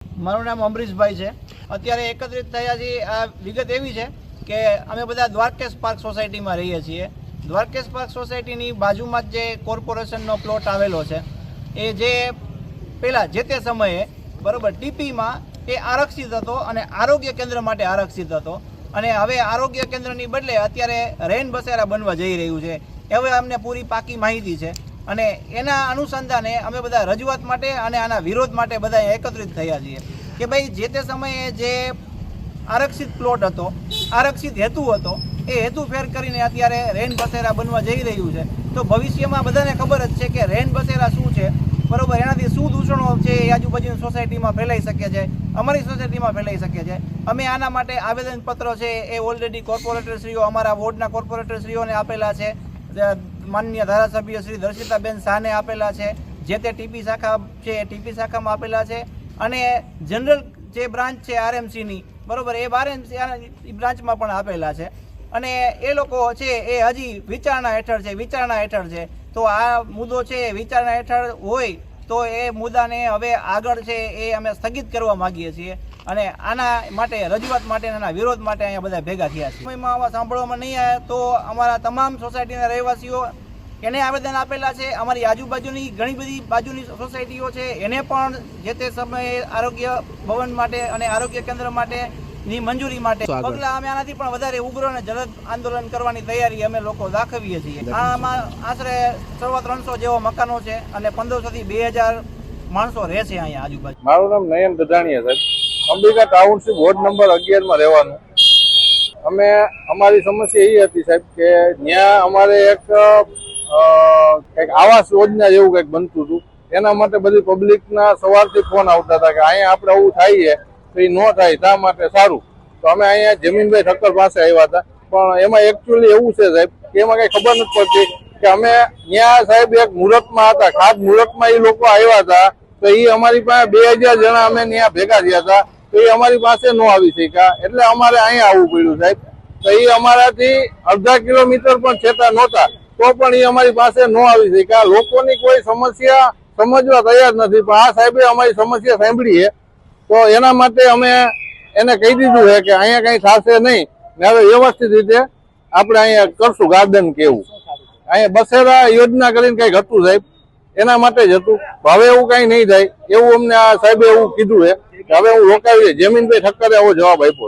મારું નામ અમરીશભાઈ છે। અત્યારે એકત્રિત થયા છીએ। આ વિગત એવી છે કે અમે બધા દ્વારકેશ પાર્ક સોસાયટીમાં રહીએ છીએ। દ્વારકેશ પાર્ક સોસાયટીની બાજુમાં જ જે કોર્પોરેશનનો પ્લોટ આવેલો છે એ જે પહેલાં જે તે સમયે બરાબર ટીપીમાં એ આરક્ષિત હતો અને આરોગ્ય કેન્દ્ર માટે આરક્ષિત હતો અને હવે આરોગ્ય કેન્દ્રની બદલે અત્યારે રેન બસેરા બનવા જઈ રહ્યું છે। હવે અમને પૂરી પાકી માહિતી છે અને એના અનુસંધાને અમે બધા રજૂઆત માટે અને આના વિરોધ માટે બધા એકત્રિત થયા છીએ કે ભાઈ જે તે સમયે જે આરક્ષિત પ્લોટ હતો, આરક્ષિત હેતુ હતો, એ હેતુ ફેર કરીને અત્યારે રેન બસેરા બનવા જઈ રહ્યું છે। તો ભવિષ્યમાં બધાને ખબર જ છે કે રેન બસેરા શું છે, બરોબર, એનાથી શું દૂષણો છે એ આજુબાજુની સોસાયટીમાં ફેલાઈ શકે છે, અમારી સોસાયટીમાં ફેલાઈ શકે છે। અમે આના માટે આવેદનપત્રો છે એ ઓલરેડી કોર્પોરેટરશ્રીઓ, અમારા વોર્ડના કોર્પોરેટરશ્રીઓને આપેલા છે, માનનીય ધારાસભ્ય શ્રી દર્શિતાબેન શાહને આપેલા છે, જે તે ટીપી શાખા છે એ ટીપી શાખામાં આપેલા છે અને જનરલ જે બ્રાન્ચ છે આરએમસીની, બરોબર, એ આરએમસી બ્રાન્ચમાં પણ આપેલા છે અને એ લોકો છે એ હજી વિચારણા હેઠળ છે। તો આ મુદ્દો છે વિચારણા હેઠળ હોય તો એ મુદ્દાને હવે આગળ છે એ અમે સ્થગિત કરવા માગીએ છીએ અને આના માટે રજૂઆત માટે આના વિરોધ માટે અહીંયા બધા ભેગા થયા છે। સમયમાં આવા સાંભળવામાં નહીં આવે તો અમારા તમામ સોસાયટીના રહેવાસીઓ એને આવેદન આપેલા છે। અમારી આજુબાજુની ઘણી બધી બાજુની સોસાયટીઓ છે એને પણ જે તે સમયે આરોગ્ય ભવન માટે અને આરોગ્ય કેન્દ્ર માટેની મંજૂરી માટે પગલાં અમે આનાથી પણ વધારે ઉગ્ર અને જલદ આંદોલન કરવાની તૈયારી અમે લોકો દાખવીએ છીએ। આમાં આશરે 300 જેવા મકાનો છે અને 1500 થી 2000 માણસો રહે છે અહીંયા આજુબાજુ। મારું નામ નયન દદાણીયા સાહેબ, અંબિકા ટાઉનશીપ વોર્ડ નંબર 11 માં રહેવાનું। અમે અમારી સમસ્યા એ હતી સાહેબ કે ત્યાં અમારે એક આવાસ યોજના જેવું કંઈક બનતું હતું, એના માટે બધી પબ્લિકના સવારથી ફોન આવતા હતા કે અહીંયા આપણે આવું થાય તો એ ન થાય, તા માટે સારું। તો અમે અહીંયા જમીનભાઈ ઠક્કર પાસે આવ્યા હતા, પણ એમાં એકચ્યુઅલી એવું છે સાહેબ કે એમાં કઈ ખબર નથી પડતી કે અમે ત્યાં સાહેબ એક મુહૂર્તમાં હતા, ખાસ મુહૂર્તમાં એ લોકો આવ્યા હતા તો એ અમારી પાસે 2000 જણા અમે ત્યાં ભેગા થયા હતા તો એ અમારી પાસે ન આવી શક્યા, એટલે અમારે અહીંયા આવવું પડ્યું સાહેબ। તો એ અમારાથી અડધા કિલોમીટર પણ છેટા નહોતા તો પણ એ અમારી પાસે ન આવી શક્યા। લોકોની કોઈ સમસ્યા સમજવા તૈયાર નથી, પણ આ સાહેબે અમારી સમસ્યા સાંભળી છે તો એના માટે અમે એને કહી દીધું છે કે અહીંયા કઈ થશે નહીં ને હવે વ્યવસ્થિત રીતે આપણે અહીંયા કરશું ગાર્ડન કેવું। અહીંયા બસેરા યોજના કરીને કઈક હતું સાહેબ, એના માટે જ હતું। હવે એવું કઈ નહીં થાય એવું અમને આ સાહેબે એવું કીધું છે કે હવે હું રોકાવી, જમીનભાઈ ઠક્કરે એવો જવાબ આપ્યો।